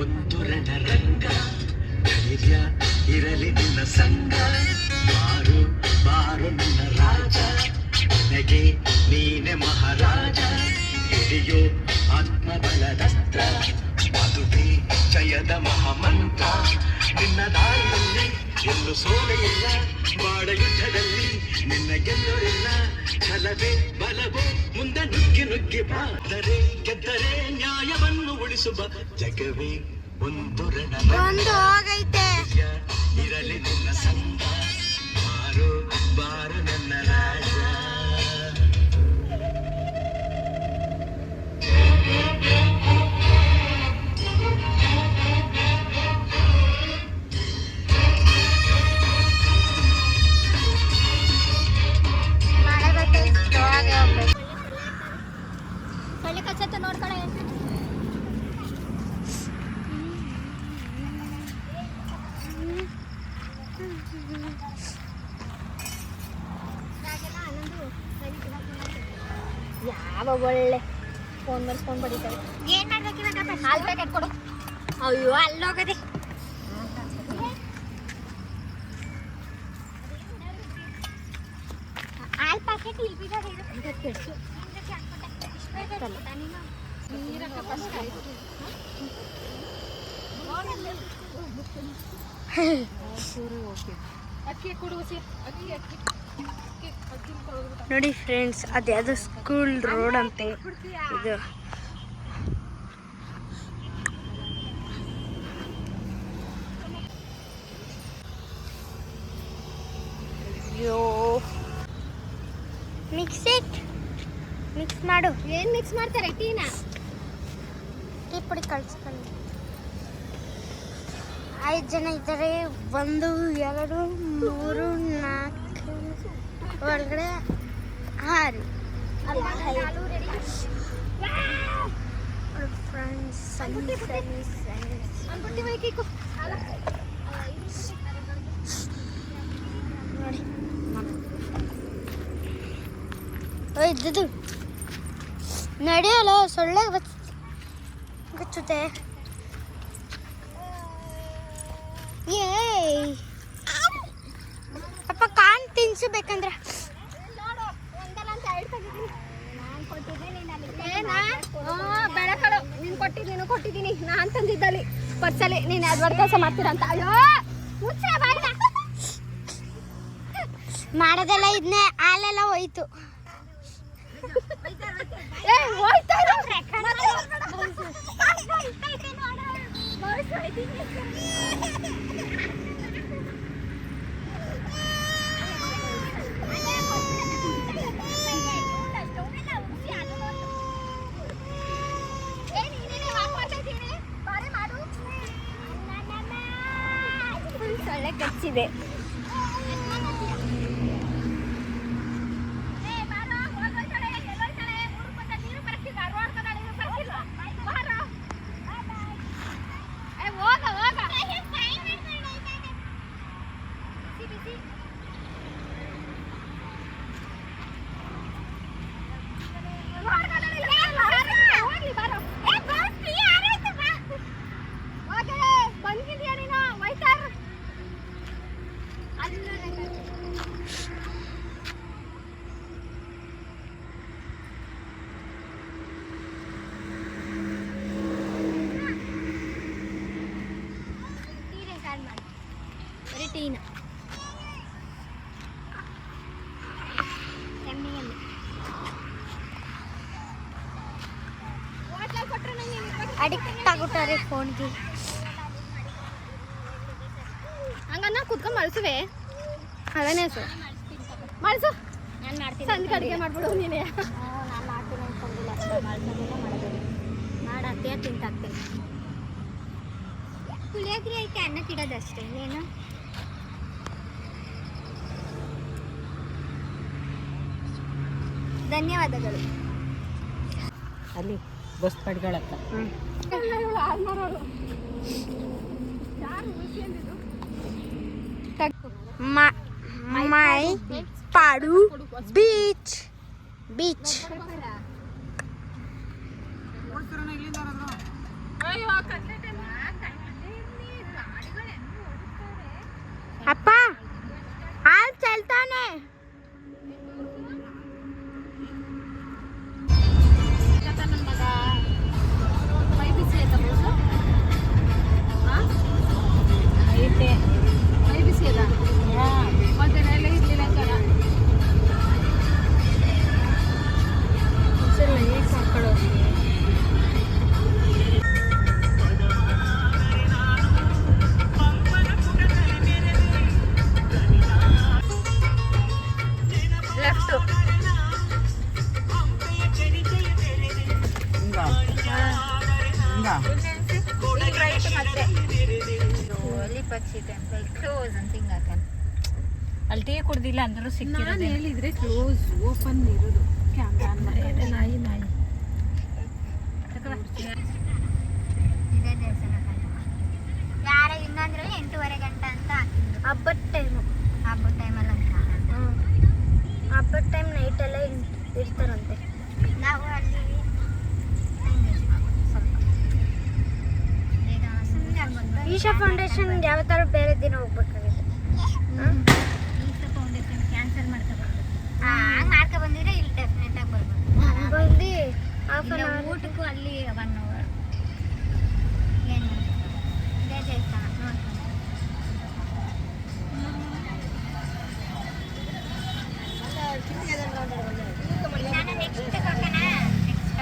ಒಂದು ರಣರಂಗ ಧೈರ್ಯ ಇರಲಿ ನಿನ್ನ ಸಂಗ ಬಾರು ಬಾರು ನನ್ನ ರಾಜ ನನಗೆ ನೀನೆ ಮಹಾರಾಜ ಹಿಡಿಯೋ ಆತ್ಮಬಲದಸ್ತ್ರ ಮದುವೆ ಜಯದ ಮಹಾಮಂತ್ರ ನಿನ್ನ ದಾರಿಯಲ್ಲಿ ಎಲ್ಲೂ ಸೋಲೆ ಇಲ್ಲ ಬಾಳ ಯುದ್ಧದಲ್ಲಿ ನಿನ್ನ ಗೆಲ್ಲೋರಿಲ್ಲ ಛಲವೇ ಬಲವೋ ಮುಂದೆ ನುಗ್ಗಿ ನುಗ್ಗಿ ಬಾದರೆ ಗೆದ್ದರೆ ನ್ಯಾಯವನ್ನು ಉಳಿಸುವ ಜಗವೇ ಒಂದು ರಣರಂಗ ಇರಲಿ ನಿನ್ನ ಸಂಗ ಬಾರೋ ಬಾರು ನನ್ನ ರಾಜ. ನೋಡ್ಕೊಳ್ಳ ಯಾವ ಒಳ್ಳೆ ಫೋನ್ ಮೇಲೆ ಫೋನ್ ಬರೀತಾರೆ. ಏನ್ ಮಾಡ್ಬೇಕು ಇವಾಗ? ಹಾಲು ಪ್ಯಾಕೆಟ್ ಕೊಡು. ಅಯ್ಯೋ ಅಲ್ಲೋಗದೆ ಹಾಲು ಪ್ಯಾಕೆಟ್ ಇಲ್ಲಿ ಕೆಡ್ಸು. ನೋಡಿ ಫ್ರೆಂಡ್ಸ್, ಅದ್ಯಾವುದು ಸ್ಕೂಲ್ ರೋಡ್ ಅಂತೆ ಇದು. ಮಿಕ್ಸ್ ಮಾಡು. ಏನ್ ಮಿಕ್ಸ್ ಮಾಡ್ತಾರೆ? ಟೀನಾ? ಟೀ ಪುಡಿ ಕಳ್ಸ್ಕೊಂಡು 5 ಜನ ಇದ್ದಾರೆ. 1 2 3 4 ಒಳಗಡೆ 6 ಫ್ರೆಂಡ್ಸ್. ನೋಡಿ ಇದ್ದದು ನಡೆಯಲ್ಲ, ಸೊಳ್ಳೆ ಗಚ್ಚುತ್ತೆ. ಅಪ್ಪ ಕಾನ್ ತಿನ್ಸಬೇಕಂದ್ರೆ ಬೆಳಕಳು ನೀನು ಕೊಟ್ಟಿದ್ದೀನಿ ನಾನು ತಂದಿದ್ದಲ್ಲಿ ಪರ್ಸಲ್ಲಿ. ನೀನು ಅಡ್ವರ್ಟೈಸ್ ಮಾಡ್ತೀರಾ ಅಂತ. ಅಯ್ಯೋ ಮಾಡೋದೆಲ್ಲ ಇದನ್ನೇ ಹಾಲೆಲ್ಲ ಹೋಯ್ತು. ಸೊಳ್ಳೆ ಕಚ್ಚಿದೆ. ಟೀನಾ ಅಡಿಕ್ಟ್ ಆಗ್ಬಿಟ್ಟಾರೆ ಫೋನ್ಗೆ. ಹಂಗನ್ನ ಕುತ್ಕೊಂಡು ಮಳ್ಸುವೆ. ಅದನ್ನೇ ಮಳ್ಸು. ನಾನು ಮಾಡ್ತೀನಿ. ಸಂಜೆ ಅಡುಗೆ ಮಾಡ್ಬಿಡು ನೀನೇ. ನಾನು ಮಾಡ್ತೀನಿ ಅನ್ಕೊಂಡಿಲ್ಲ. ಮಳ್ಸೋದಿಲ್ಲ ಮಾಡೋದಿಲ್ಲ. ಮಾಡತ್ತೆ ತಿಂತಾಗ್ತೀನಿ. ಪುಳಿಯೋಗರೆ ಐತೆ, ಅನ್ನಕ್ಕಿಡೋದಷ್ಟೇ. ಏನು ಧನ್ಯವಾದಗಳು. ಅಲ್ಲಿ ಬಸ್ ಪಡ್ಗಳತ್ತ ಮೈ ಪಾಡು ಬೀಚ್ ಬೀಚ್. ಅಯ್ಯೋ ಕತ್ಲೆ ಪಕ್ಷಿ ಟೆಂಪಲ್ ಕ್ಲೋಸ್ ಅಂತ ಹಿಂಗೆ ಹಾಕನ್ ಅಲ್ಲಿ ಟೀ ಕುಡ್ದಿಲ್ಲ ಅಂದ್ರೂ ಸಿಕ್ಕಿರೋದು ಹೇಳಿದ್ರೆ ಕ್ಲೋಸ್ ಓಪನ್ ಇರೋದು ಕ್ಯಾಮ್ರಾ ನಾಯಿ ನಾಯಿ ಇದೇ ದೇವಸ್ಥಾನ ಯಾರ ಇನ್ನಂದ್ರೆ 8:30 ಗಂಟೆ ಅಂತ ಹಾಕಿದ್ರು ಹಬ್ಬದ ಟೈಮು ಟೈಮಲ್ಲಿ ಅಂತ ಹಬ್ಬದ ಟೈಮ್ ನೈಟೆಲ್ಲ ಇರ್ತಾರಂತೆ. ನಾವು ಅಲ್ಲಿ ಸ್ವಲ್ಪ ಬೇಗ ಸುಮ್ಮನೆ ಆಗ್ಬಂದು ಈಶಾ ಫೌಂಡೇಶನ್ ಯಾವ ಥರ ಬೇರೆ ದಿನ ಹೋಗ್ಬೇಕಾಗುತ್ತೆ. ಈಶಾ ಫೌಂಡೇಶನ್ ಕ್ಯಾನ್ಸಲ್ ಮಾಡ್ಕೊಬರ್ಬೇಕು. ಹಂಗೆ ಮಾಡ್ಕೊ ಬಂದಿದ್ರೆ ಇಲ್ಲಿ ಡೆಫಿನೆಟ್ ಆಗಿ ಬರ್ಬೋದು. ಬಂದು ಹಾಫ್ ಇಲ್ಲ ಆನ್ ಅವರ್ ಊಟಕ್ಕೂ ಅಲ್ಲಿ 1 ಅವರ್ ಏನು ಇದೇ ದೇವಸ್ಥಾನ ನೋಡ್ಕೊಂಡು ನಾನು ನೆಕ್ಸ್ಟ್ ಕೊಟ್ಟಣ ನೆಕ್ಸ್ಟ್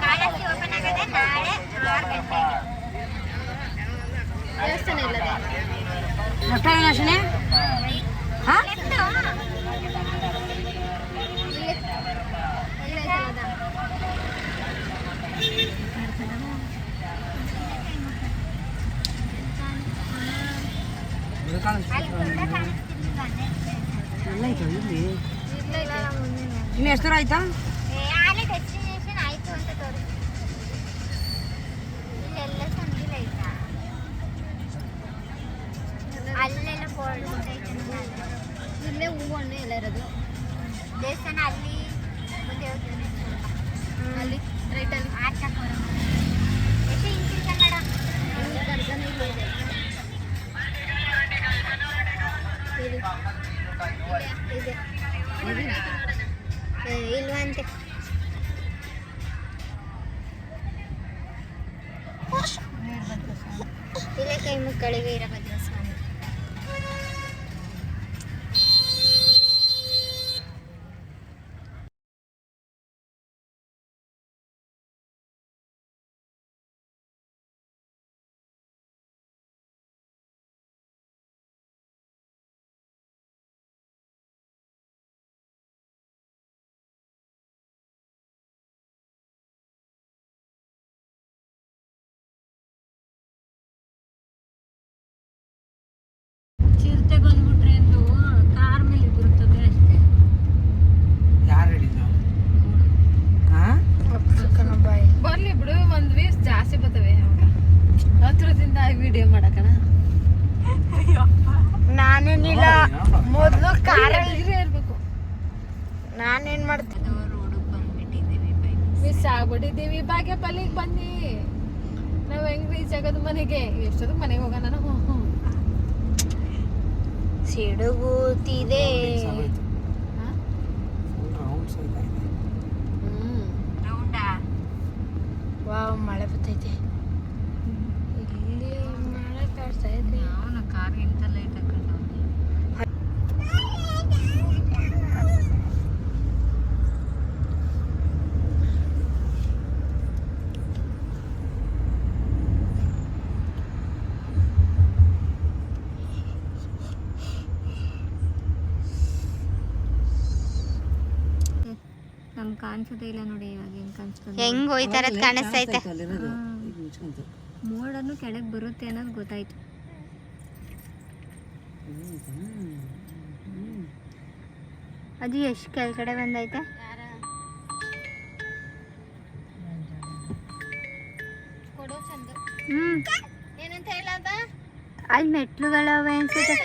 ಕಾಲೇಜ್ ಓಪನ್ ಆಗೋದೇ ನಾಳೆ 6 ಗಂಟೆಗೆ. ದೇವಸ್ಥಾನ ಇಲ್ಲದೆ ಅಷ್ಟೇ ಹಾಂ ಎಲ್ಲ ಆಯ್ತು ಇಲ್ಲಿ ಇನ್ನು ಎಷ್ಟು ದೂರ ಆಯ್ತಾ ಡೆಸ್ಟಿನೇಷನ್ ಆಯ್ತು ಅಂತ ತೋರಿಸ್ತು. ಇಲ್ಲೆಲ್ಲ ಸಂದಿಲ್ಲ ಆಯ್ತಾ ಅಲ್ಲೆಲ್ಲ ಬೋರ್ಡ್ ಇಲ್ಲೇ ಹೂವು ಹಣ್ಣು ಎಲ್ಲ ಇರೋದು. ದೇವಸ್ಥಾನ ಅಲ್ಲಿ ಮುಂದೆ ಹೋಗ್ತೀನಿ ಅಲ್ಲಿ ರೈಟಲ್ಲಿ ಆಚೆ ಎಷ್ಟು ಇಂಚಿನ ಕನ್ನಡ ದರ್ಶನ ಇದೆ. ಇಲ್ವಂತೆ ಇಲ್ಲೇ ಕೈ ಮುಕ್ಕಳಿಗೆ ವೀರಭದ್ರ ಸ್ವಾಮಿ. ಚಿರತೆ ಬಂದ್ಬಿಟ್ರೆ ಎಂದು ಕಾರ್ ಮೇಲೆ ಬರುತ್ತದೆ ಅಷ್ಟೇ. ಯಾರು ಹೇಳಿದ್ದು? ಹಾಂ ಬರ್ಲಿ ಬಿಡು, ಒಂದು ವೀಸ್ ಜಾಸ್ತಿ ಬರ್ತವೆ ಅವಾಗ ಹತ್ರದಿಂದ ವಿಡಿಯೋ ಮಾಡಕಣ. ನಾನೇನಿಲ್ಲ ಮೊದಲು ಕಾರಲ್ಲಿ ಇರ್ಬೇಕು. ನಾನೇನು ಮಾಡ್ತೀನಿ ರೋಡಿಗೆ ಬಂದ್ಬಿಟ್ಟಿದ್ದೀವಿ ಮಿಸ್ ಆಗ್ಬಿಟ್ಟಿದ್ದೀವಿ. ಬಾಗೇಪಲ್ಲಿಗೆ ಬನ್ನಿ, ನಾವು ಹೆಂಗ್ ರೀಚ್ ಆಗೋದು ಮನೆಗೆ? ಎಷ್ಟೊತ್ತಿಗೆ ಮನೆಗೆ ಹೋಗೋಣ ನಾವು? ಸಿಡುಗುತ್ತಿದೆ. ರೌಂಡಾ ವಾವ್ ಮಳೆ ಬರ್ತೈತೆ. ಇಲ್ಲಿ ಮಳೆ ಕಾಡ್ತಾ ಇದೆ. ಅವನ ಕಾರ್ ಇಂಥ ಲೈಟ್ ಹಾಕೊಂಡು ನಮ್ಗೆ ಕಾಣಿಸೋದೇ ಇಲ್ಲ ನೋಡಿ. ಇವಾಗ ಹೆಂಗ್ ಕಾಣಿಸ್ಕೊಂಡು ಹೆಂಗ್ ಹೋಯ್ತಾರದ್ ಕಾಣಿಸ್ತೈತೆ. ಮೋಡನು ಕೆಳಗೆ ಬರುತ್ತೆ ಅನ್ನೋದು ಗೊತ್ತಾಯ್ತು. ಅದು ಎಷ್ಟು ಕೆಳಗಡೆ ಬಂದೈತೆ. ಏನಂತ ಹೇಳದ? ಅಲ್ಲಿ ಮೆಟ್ಲುಗಳವೆ ಅನ್ಸುತ್ತೆ.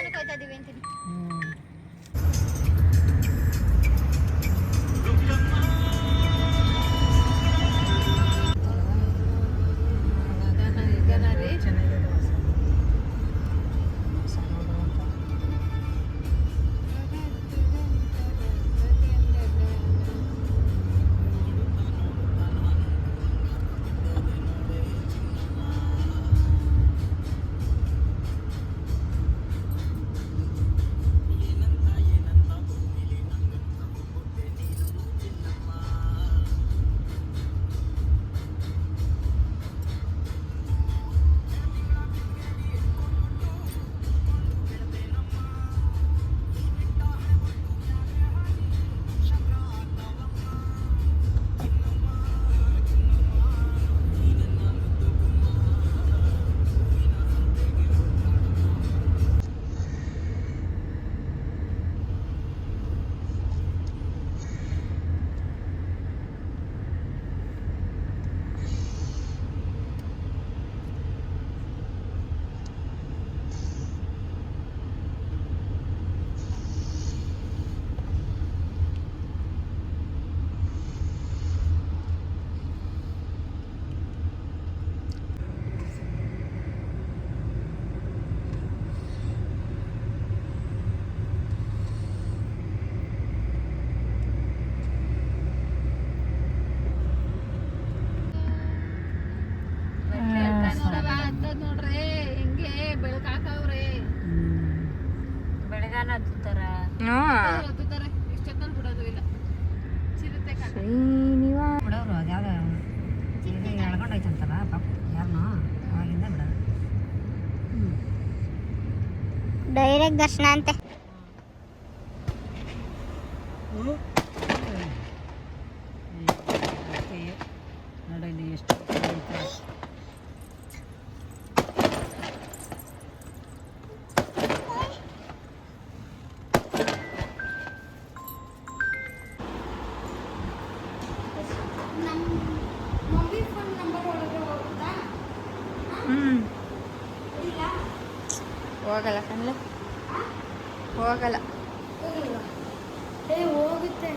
ಬೇಗನ ಹತ್ತುತ್ತಾರ. ಹ್ಞೂ ಇಷ್ಟೊತ್ತಂದು ಬಿಡೋದು ಇಲ್ಲ ಚಿರತೆ ಬಿಡೋರು ಅದ್ಯಾವ್ದು ಇದು ಎಳ್ಕೊಂಡೋಯ್ತಂತಲ್ಲ ಪಾಪ ಯಾರನ್ನೋ ಅವಾಗಿಂದ ಬಿಡೋದು. ಡೈರೆಕ್ಟ್ ದರ್ಶನ ಅಂತೆ. ನೋಡಿ ಎಷ್ಟು ಮಮ್ಮಿ ಫೋನ್ ನಂಬರ್ ಒಳಗೆ ಹೋಗುತ್ತಾ ಹೋಗಲ್ಲ ಕಣ್ಲೆ ಹೋಗಲ್ಲ ಹೋಗುತ್ತೆ